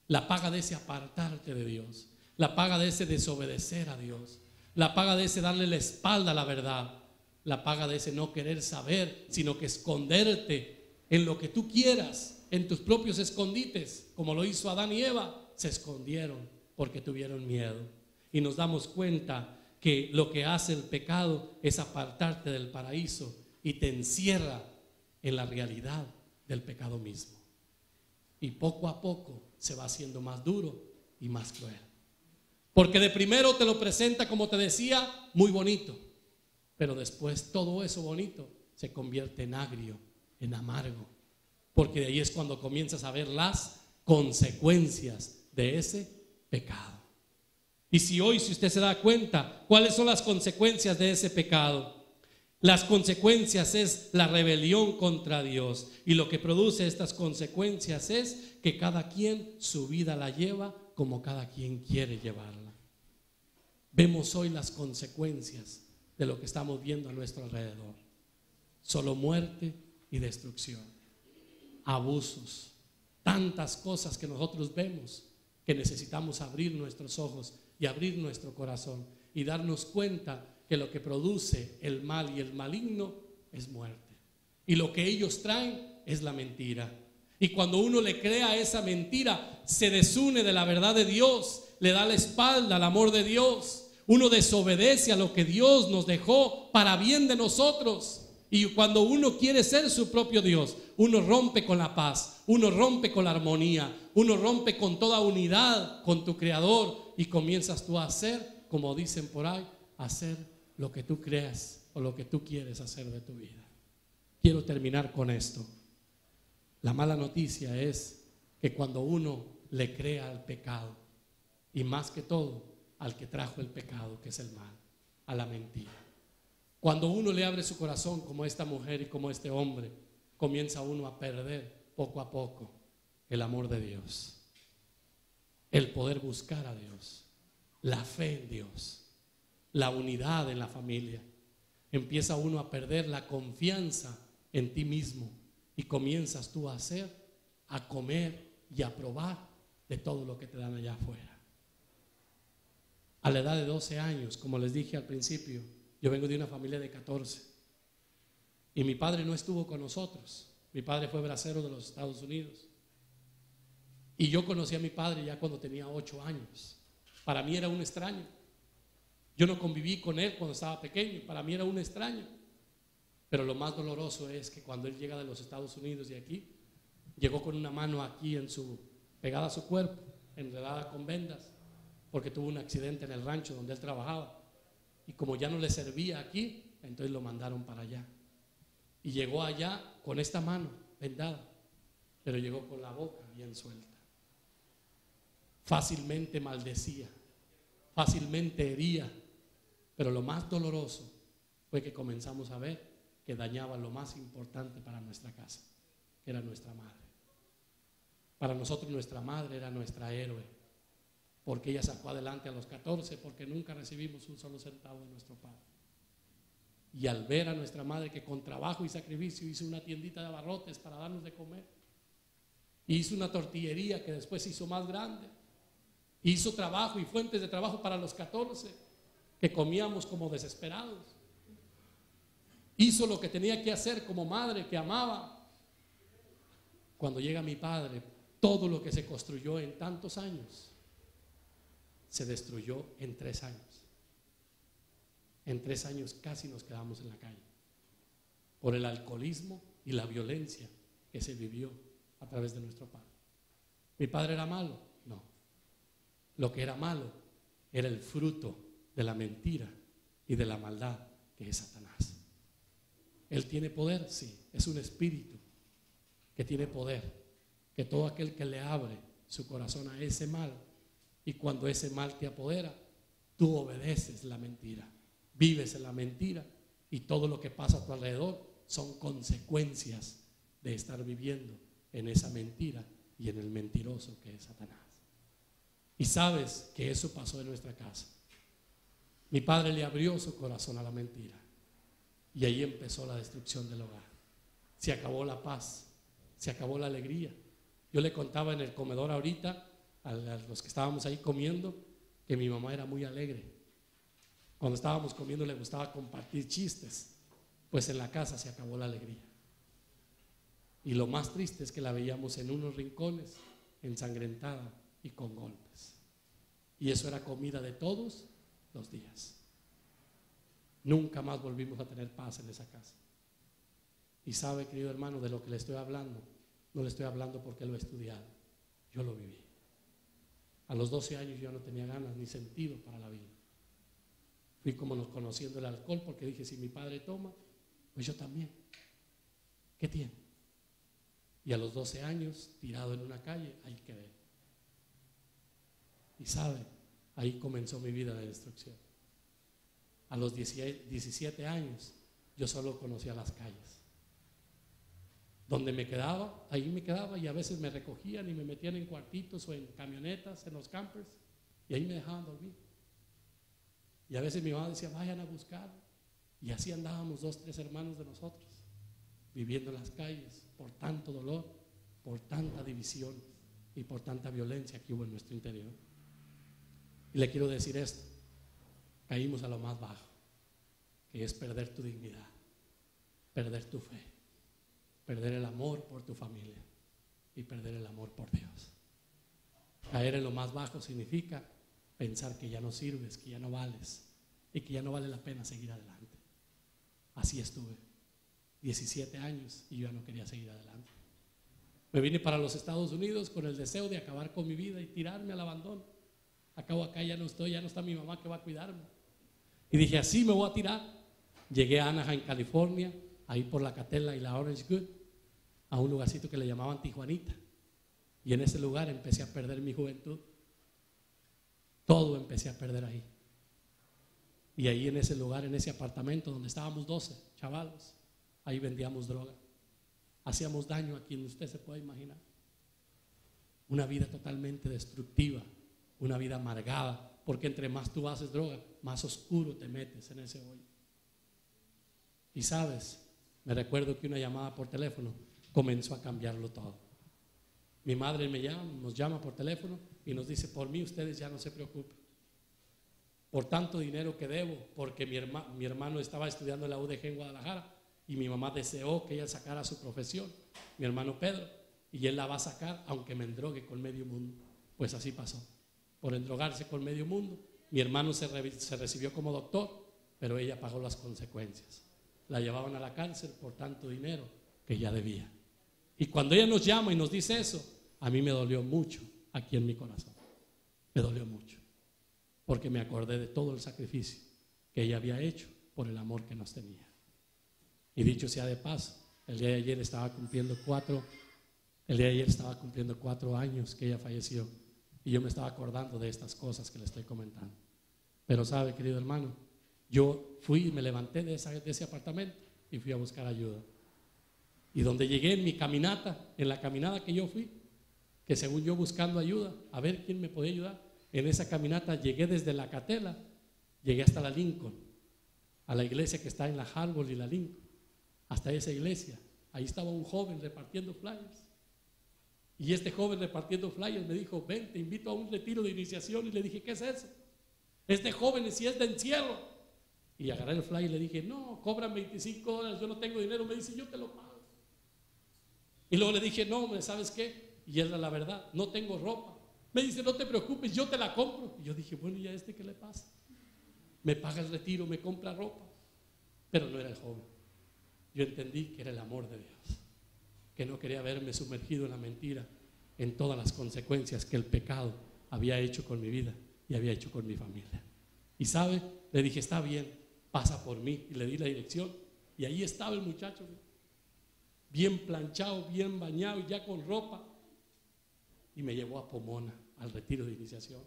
la paga de ese apartarte de Dios, la paga de ese desobedecer a Dios, la paga de ese darle la espalda a la verdad, la paga de ese no querer saber, sino que esconderte en lo que tú quieras, en tus propios escondites, como lo hizo Adán y Eva, se escondieron porque tuvieron miedo. Y nos damos cuenta que lo que hace el pecado es apartarte del paraíso y te encierra en la realidad del pecado mismo. Y poco a poco se va haciendo más duro y más cruel. Porque de primero te lo presenta, como te decía, muy bonito. Pero después todo eso bonito se convierte en agrio, en amargo. Porque de ahí es cuando comienzas a ver las consecuencias de ese pecado. Y si hoy, si usted se da cuenta, ¿cuáles son las consecuencias de ese pecado? Las consecuencias es la rebelión contra Dios. Y lo que produce estas consecuencias es que cada quien su vida la lleva como cada quien quiere llevarla. Vemos hoy las consecuencias de lo que estamos viendo a nuestro alrededor. Solo muerte y destrucción. Abusos. Tantas cosas que nosotros vemos que necesitamos abrir nuestros ojos y abrir nuestro corazón y darnos cuenta que lo que produce el mal y el maligno es muerte. Y lo que ellos traen es la mentira. Y cuando uno le crea esa mentira, se desune de la verdad de Dios, le da la espalda al amor de Dios. Uno desobedece a lo que Dios nos dejó para bien de nosotros. Y cuando uno quiere ser su propio Dios, uno rompe con la paz, uno rompe con la armonía, uno rompe con toda unidad con tu Creador y comienzas tú a hacer, como dicen por ahí, hacer lo que tú creas o lo que tú quieres hacer de tu vida. Quiero terminar con esto. La mala noticia es que cuando uno le crea al pecado, y más que todo al que trajo el pecado, que es el mal, a la mentira. Cuando uno le abre su corazón como esta mujer y como este hombre, comienza uno a perder poco a poco el amor de Dios, el poder buscar a Dios, la fe en Dios, la unidad en la familia. Empieza uno a perder la confianza en ti mismo y comienzas tú a hacer, a comer y a probar de todo lo que te dan allá afuera. A la edad de 12 años, como les dije al principio, yo vengo de una familia de 14 y mi padre no estuvo con nosotros. Mi padre fue bracero de los Estados Unidos y yo conocí a mi padre ya cuando tenía 8 años. Para mí era un extraño. Yo no conviví con él cuando estaba pequeño, para mí era un extraño. Pero lo más doloroso es que cuando él llega de los Estados Unidos y aquí, llegó con una mano aquí pegada a su cuerpo, enredada con vendas, porque tuvo un accidente en el rancho donde él trabajaba. Y como ya no le servía aquí, entonces lo mandaron para allá. Y llegó allá con esta mano vendada, pero llegó con la boca bien suelta. Fácilmente maldecía, fácilmente hería, pero lo más doloroso fue que comenzamos a ver que dañaba lo más importante para nuestra casa, que era nuestra madre. Para nosotros nuestra madre era nuestra héroe, porque ella sacó adelante a los 14, porque nunca recibimos un solo centavo de nuestro padre. Y al ver a nuestra madre que con trabajo y sacrificio hizo una tiendita de abarrotes para darnos de comer, hizo una tortillería que después se hizo más grande, hizo trabajo y fuentes de trabajo para los 14 que comíamos como desesperados, hizo lo que tenía que hacer como madre que amaba. Cuando llega mi padre, todo lo que se construyó en tantos años se destruyó en 3 años. En 3 años casi nos quedamos en la calle por el alcoholismo y la violencia que se vivió a través de nuestro padre. ¿Mi padre era malo? No. Lo que era malo era el fruto de la mentira y de la maldad que es Satanás. ¿Él tiene poder? Sí, es un espíritu que tiene poder, que todo aquel que le abre su corazón a ese mal, y cuando ese mal te apodera, tú obedeces la mentira, vives en la mentira, y todo lo que pasa a tu alrededor son consecuencias de estar viviendo en esa mentira y en el mentiroso que es Satanás. Y sabes que eso pasó en nuestra casa. Mi padre le abrió su corazón a la mentira, y ahí empezó la destrucción del hogar. Se acabó la paz, se acabó la alegría. Yo le contaba en el comedor ahorita a los que estábamos ahí comiendo que mi mamá era muy alegre. Cuando estábamos comiendo le gustaba compartir chistes. Pues en la casa se acabó la alegría. Y lo más triste es que la veíamos en unos rincones, ensangrentada y con golpes. Y eso era comida de todos los días. Nunca más volvimos a tener paz en esa casa. Y sabe, querido hermano, de lo que le estoy hablando, no le estoy hablando porque lo he estudiado, yo lo viví. A los 12 años yo no tenía ganas ni sentido para la vida. Fui como conociendo el alcohol, porque dije, si mi padre toma, pues yo también. ¿Qué tiene? Y a los 12 años, tirado en una calle, ahí quedé. Y sabe, ahí comenzó mi vida de destrucción. A los 17 años, yo solo conocía las calles. Donde me quedaba, ahí me quedaba, y a veces me recogían y me metían en cuartitos o en camionetas, en los campers, y ahí me dejaban dormir. Y a veces mi mamá decía, vayan a buscar. Y así andábamos 2, 3 hermanos de nosotros, viviendo en las calles por tanto dolor, por tanta división y por tanta violencia que hubo en nuestro interior. Y le quiero decir esto: caímos a lo más bajo, que es perder tu dignidad, perder tu fe, perder el amor por tu familia y perder el amor por Dios. Caer en lo más bajo significa pensar que ya no sirves, que ya no vales y que ya no vale la pena seguir adelante. Así estuve 17 años y yo ya no quería seguir adelante. Me vine para los Estados Unidos con el deseo de acabar con mi vida y tirarme al abandono. Acabo acá, ya no estoy, ya no está mi mamá que va a cuidarme. Y dije, así me voy a tirar. Llegué a Anaheim, California, ahí por la Catella y la Orange Good, a un lugarcito que le llamaban Tijuanita. Y en ese lugar empecé a perder mi juventud. Todo empecé a perder ahí. Y ahí en ese lugar, en ese apartamento donde estábamos 12 chavalos, ahí vendíamos droga. Hacíamos daño a quien usted se pueda imaginar. Una vida totalmente destructiva, una vida amargada, porque entre más tú haces droga, más oscuro te metes en ese hoyo. Y sabes, me recuerdo que una llamada por teléfono comenzó a cambiarlo todo. Mi madre nos llama por teléfono y nos dice, por mí ustedes ya no se preocupen. Por tanto dinero que debo, porque mi hermano estaba estudiando en la UDG en Guadalajara y mi mamá deseó que ella sacara su profesión, mi hermano Pedro, y él la va a sacar aunque me endrogue con medio mundo. Pues así pasó. Por endrogarse con medio mundo, mi hermano se recibió como doctor, pero ella pagó las consecuencias. La llevaban a la cárcel por tanto dinero que ya debía. Y cuando ella nos llama y nos dice eso, a mí me dolió mucho aquí en mi corazón. Me dolió mucho, porque me acordé de todo el sacrificio que ella había hecho por el amor que nos tenía. Y dicho sea de paso, el día de ayer estaba cumpliendo 4 años que ella falleció, y yo me estaba acordando de estas cosas que le estoy comentando. Pero sabe, querido hermano, yo fui y me levanté de ese apartamento y fui a buscar ayuda. Y donde llegué en mi caminata, en la caminada que yo fui, que según yo buscando ayuda, a ver quién me podía ayudar, en esa caminata llegué desde la Catela, llegué hasta la Lincoln, a la iglesia que está en la Harvard y la Lincoln, hasta esa iglesia. Ahí estaba un joven repartiendo flyers. Y este joven repartiendo flyers me dijo: ven, te invito a un retiro de iniciación. Y le dije: ¿qué es eso? Es de jóvenes y es de encierro. Y agarré el flyer y le dije: no, cobran $25, yo no tengo dinero. Me dice: yo te lo pago. Y luego le dije: no, ¿sabes qué? Y era la verdad, no tengo ropa. Me dice: no te preocupes, yo te la compro. Y yo dije: bueno, ¿y a este qué le pasa? Me paga el retiro, me compra ropa. Pero no era el joven. Yo entendí que era el amor de Dios, que no quería verme sumergido en la mentira, en todas las consecuencias que el pecado había hecho con mi vida y había hecho con mi familia. Y sabe, le dije: está bien, pasa por mí. Y le di la dirección y ahí estaba el muchacho, bien planchado, bien bañado, ya con ropa. Y me llevó a Pomona, al retiro de iniciación.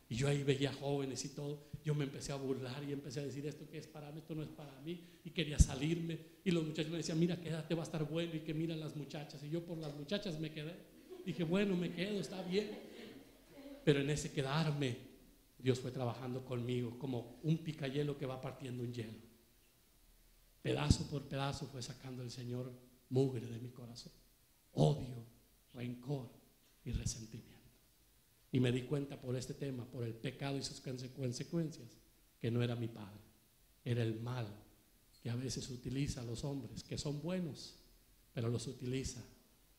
Y yo ahí veía jóvenes y todo. Yo me empecé a burlar y empecé a decir: esto que es para mí, esto no es para mí. Y quería salirme. Y los muchachos me decían: mira, quédate, va a estar bueno. Y que miran las muchachas. Y yo por las muchachas me quedé. Dije: bueno, me quedo, está bien. Pero en ese quedarme, Dios fue trabajando conmigo como un picayelo que va partiendo un hielo. Pedazo por pedazo fue sacando el Señor mugre de mi corazón. Odio, rencor y resentimiento. Y me di cuenta por este tema, por el pecado y sus consecuencias, que no era mi padre, era el mal que a veces utiliza a los hombres, que son buenos, pero los utiliza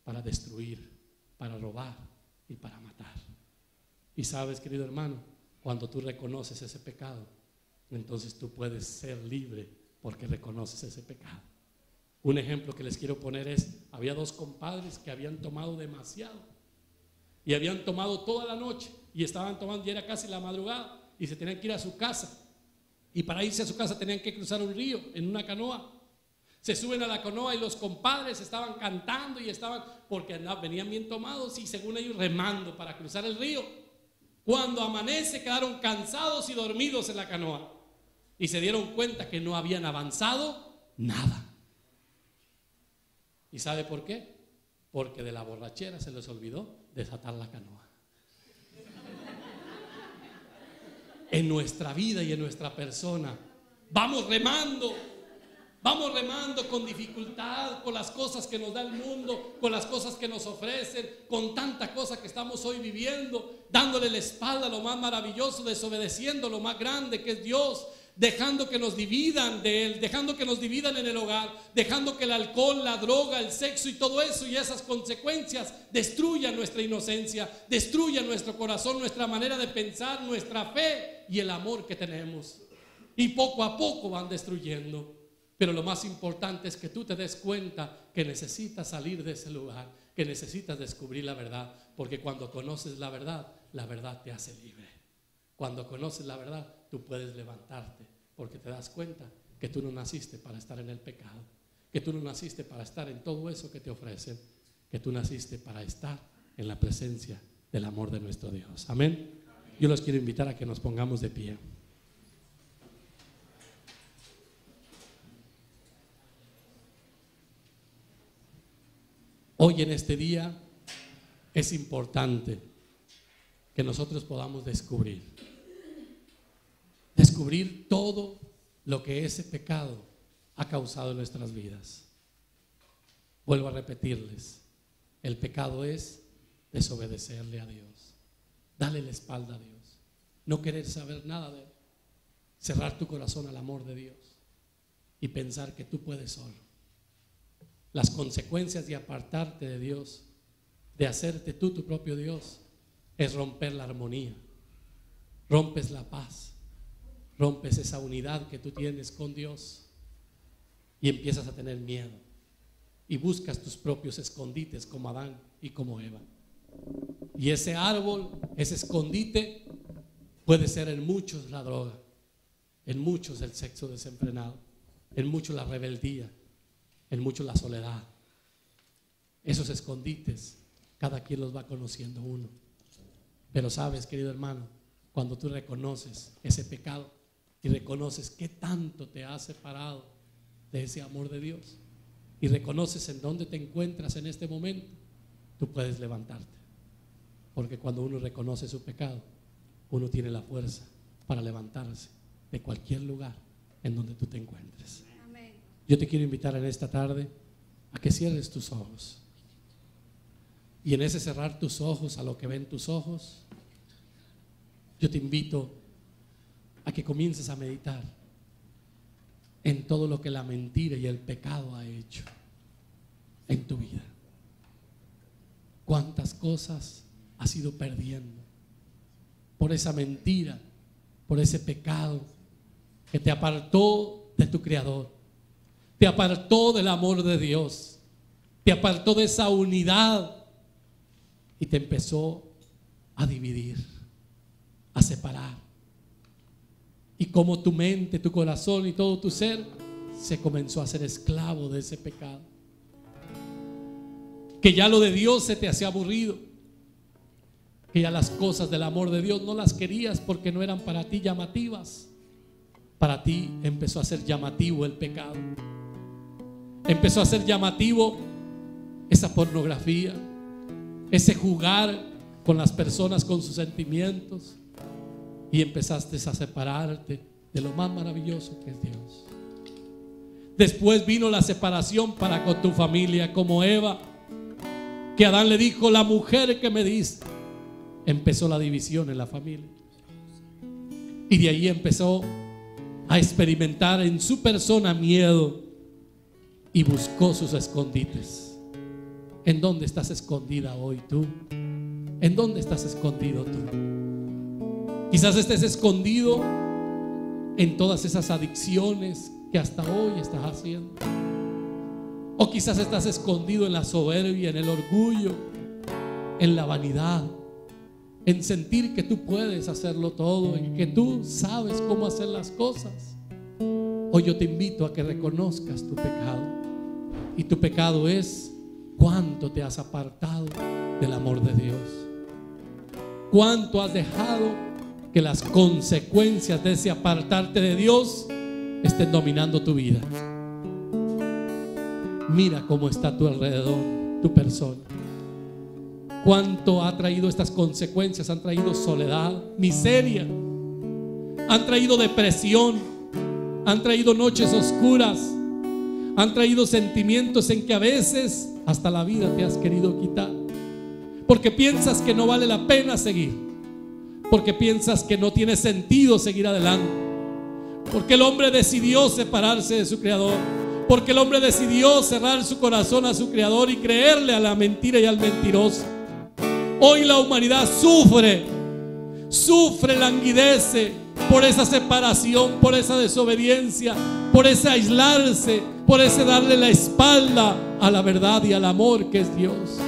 para destruir, para robar y para matar. Y sabes, querido hermano, cuando tú reconoces ese pecado, entonces tú puedes ser libre porque reconoces ese pecado. Un ejemplo que les quiero poner es: había dos compadres que habían tomado demasiado. Y habían tomado toda la noche y estaban tomando, ya era casi la madrugada y se tenían que ir a su casa. Y para irse a su casa tenían que cruzar un río en una canoa. Se suben a la canoa y los compadres estaban cantando y estaban, porque venían bien tomados y según ellos remando para cruzar el río. Cuando amanece quedaron cansados y dormidos en la canoa y se dieron cuenta que no habían avanzado nada. ¿Y sabe por qué? Porque de la borrachera se les olvidó desatar la canoa. En nuestra vida y en nuestra persona vamos remando con dificultad, con las cosas que nos da el mundo, con las cosas que nos ofrecen, con tanta cosa que estamos hoy viviendo, dándole la espalda a lo más maravilloso, desobedeciendo lo más grande que es Dios, dejando que nos dividan de Él, dejando que nos dividan en el hogar, dejando que el alcohol, la droga, el sexo y todo eso y esas consecuencias destruyan nuestra inocencia, destruyan nuestro corazón, nuestra manera de pensar, nuestra fe y el amor que tenemos. Y poco a poco van destruyendo. Pero lo más importante es que tú te des cuenta que necesitas salir de ese lugar, que necesitas descubrir la verdad, porque cuando conoces la verdad te hace libre. Cuando conoces la verdad, tú puedes levantarte, porque te das cuenta que tú no naciste para estar en el pecado, que tú no naciste para estar en todo eso que te ofrecen, que tú naciste para estar en la presencia del amor de nuestro Dios. Amén. Yo los quiero invitar a que nos pongamos de pie. Hoy en este día es importante que nosotros podamos descubrir todo lo que ese pecado ha causado en nuestras vidas. Vuelvo a repetirles, el pecado es desobedecerle a Dios, darle la espalda a Dios, no querer saber nada de Él, cerrar tu corazón al amor de Dios y pensar que tú puedes solo. Las consecuencias de apartarte de Dios, de hacerte tú tu propio Dios, es romper la armonía, rompes la paz, rompes esa unidad que tú tienes con Dios y empiezas a tener miedo y buscas tus propios escondites como Adán y como Eva. Y ese árbol, ese escondite puede ser en muchos la droga, en muchos el sexo desenfrenado, en muchos la rebeldía, en mucho la soledad. Esos escondites, cada quien los va conociendo uno. Pero sabes, querido hermano, cuando tú reconoces ese pecado, y reconoces qué tanto te has separado de ese amor de Dios, y reconoces en dónde te encuentras en este momento, tú puedes levantarte. Porque cuando uno reconoce su pecado, uno tiene la fuerza para levantarse de cualquier lugar en donde tú te encuentres. Amén. Yo te quiero invitar en esta tarde a que cierres tus ojos. Y en ese cerrar tus ojos a lo que ven tus ojos, yo te invito a que comiences a meditar en todo lo que la mentira y el pecado ha hecho en tu vida. Cuántas cosas has ido perdiendo por esa mentira, por ese pecado que te apartó de tu Creador, te apartó del amor de Dios, te apartó de esa unidad y te empezó a dividir, a separar. Y como tu mente, tu corazón y todo tu ser se comenzó a ser esclavo de ese pecado, que ya lo de Dios se te hacía aburrido, que ya las cosas del amor de Dios no las querías porque no eran para ti llamativas. Para ti empezó a ser llamativo el pecado, empezó a ser llamativo esa pornografía, ese jugar con las personas, con sus sentimientos, y empezaste a separarte de lo más maravilloso que es Dios. Después vino la separación para con tu familia, como Eva, que Adán le dijo: la mujer que me diste. Empezó la división en la familia, y de ahí empezó a experimentar en su persona miedo y buscó sus escondites. ¿En dónde estás escondida hoy tú? ¿En dónde estás escondido tú? Quizás estés escondido en todas esas adicciones que hasta hoy estás haciendo. O quizás estás escondido en la soberbia, en el orgullo, en la vanidad, en sentir que tú puedes hacerlo todo, en que tú sabes cómo hacer las cosas. Hoy yo te invito a que reconozcas tu pecado. Y tu pecado es cuánto te has apartado del amor de Dios, cuánto has dejado que las consecuencias de ese apartarte de Dios estén dominando tu vida. Mira cómo está a tu alrededor tu persona. Cuánto ha traído estas consecuencias. Han traído soledad, miseria, han traído depresión, han traído noches oscuras, han traído sentimientos en que a veces hasta la vida te has querido quitar, porque piensas que no vale la pena seguir, porque piensas que no tiene sentido seguir adelante, porque el hombre decidió separarse de su Creador, porque el hombre decidió cerrar su corazón a su Creador y creerle a la mentira y al mentiroso. Hoy la humanidad sufre, languidece por esa separación, por esa desobediencia, por ese aislarse, por ese darle la espalda a la verdad y al amor que es Dios.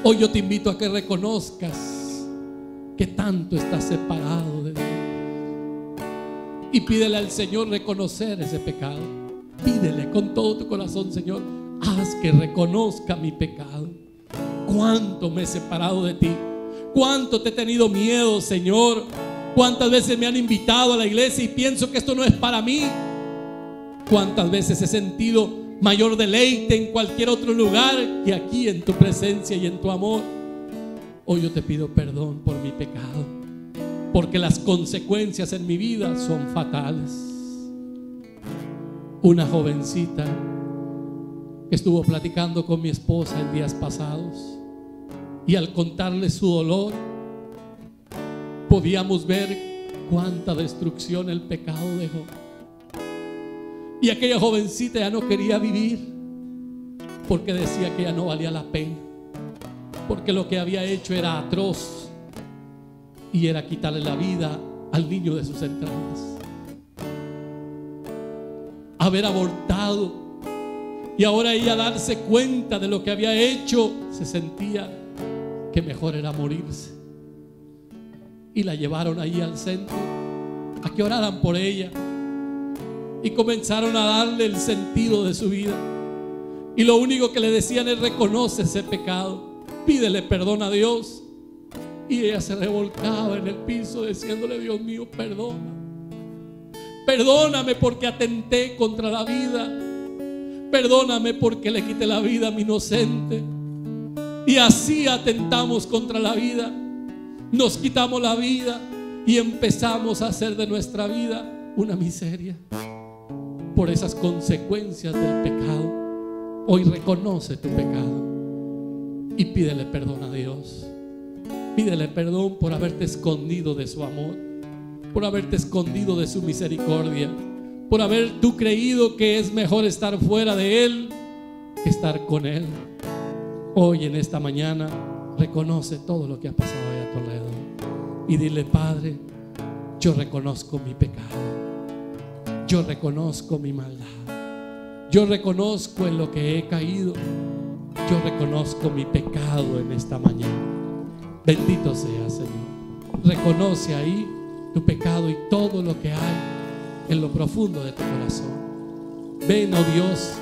Hoy yo te invito a que reconozcas que tanto estás separado de Dios, y pídele al Señor reconocer ese pecado. Pídele con todo tu corazón: Señor, haz que reconozca mi pecado. Cuánto me he separado de ti, cuánto te he tenido miedo, Señor. Cuántas veces me han invitado a la iglesia y pienso que esto no es para mí. Cuántas veces he sentido mayor deleite en cualquier otro lugar que aquí en tu presencia y en tu amor. Hoy yo te pido perdón por mi pecado, porque las consecuencias en mi vida son fatales. Una jovencita que estuvo platicando con mi esposa en días pasados, y al contarle su dolor podíamos ver cuánta destrucción el pecado dejó. Y aquella jovencita ya no quería vivir, porque decía que ya no valía la pena, porque lo que había hecho era atroz, y era quitarle la vida al niño de sus entrañas. Haber abortado, y ahora ella darse cuenta de lo que había hecho, se sentía que mejor era morirse. Y la llevaron ahí al centro a que oraran por ella, y comenzaron a darle el sentido de su vida. Y lo único que le decían es: reconoce ese pecado, pídele perdón a Dios. Y ella se revolcaba en el piso diciéndole: Dios mío, perdona, Perdóname porque atenté contra la vida. Perdóname porque le quité la vida a mi inocente. Y así atentamos contra la vida. Nos quitamos la vida y empezamos a hacer de nuestra vida una miseria. Por esas consecuencias del pecado, hoy reconoce tu pecado y pídele perdón a Dios. Pídele perdón por haberte escondido de su amor, por haberte escondido de su misericordia, por haber tú creído que es mejor estar fuera de Él que estar con Él. Hoy en esta mañana reconoce todo lo que ha pasado ahí a tu alrededor y dile: Padre, yo reconozco mi pecado, yo reconozco mi maldad, yo reconozco en lo que he caído, yo reconozco mi pecado en esta mañana. Bendito sea, Señor. Reconoce ahí tu pecado y todo lo que hay en lo profundo de tu corazón. Ven, oh Dios,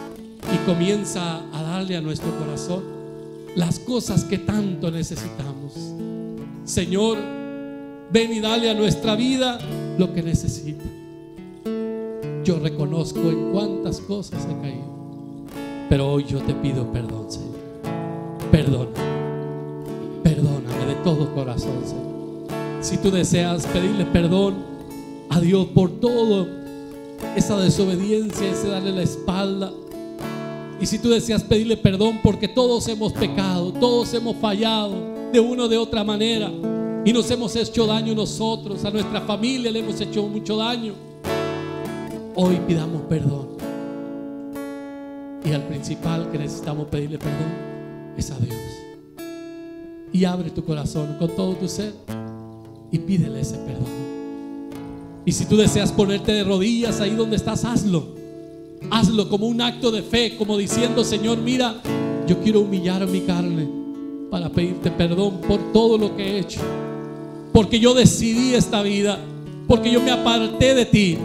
y comienza a darle a nuestro corazón las cosas que tanto necesitamos. Señor, ven y dale a nuestra vida lo que necesita. Yo reconozco en cuántas cosas he caído, pero hoy yo te pido perdón, Señor. Perdóname de todo corazón, Señor. Si tú deseas pedirle perdón a Dios por todo esa desobediencia, ese darle la espalda, y si tú deseas pedirle perdón porque todos hemos pecado, todos hemos fallado de una o de otra manera y nos hemos hecho daño nosotros, a nuestra familia le hemos hecho mucho daño, hoy pidamos perdón. Y al principal que necesitamos pedirle perdón es a Dios. Y abre tu corazón con todo tu ser y pídele ese perdón. Y si tú deseas ponerte de rodillas ahí donde estás, hazlo. Hazlo como un acto de fe, como diciendo: Señor, mira, yo quiero humillar mi carne para pedirte perdón por todo lo que he hecho, porque yo decidí esta vida, porque yo me aparté de ti,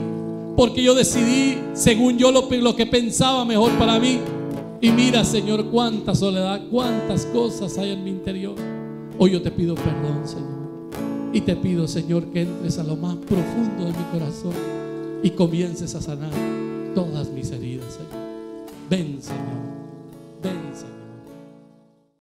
porque yo decidí según yo lo que pensaba mejor para mí. Y mira, Señor, cuánta soledad, cuántas cosas hay en mi interior. Hoy yo te pido perdón, Señor, y te pido, Señor, que entres a lo más profundo de mi corazón y comiences a sanar todas mis heridas, Señor. Ven, Señor. Ven, Señor.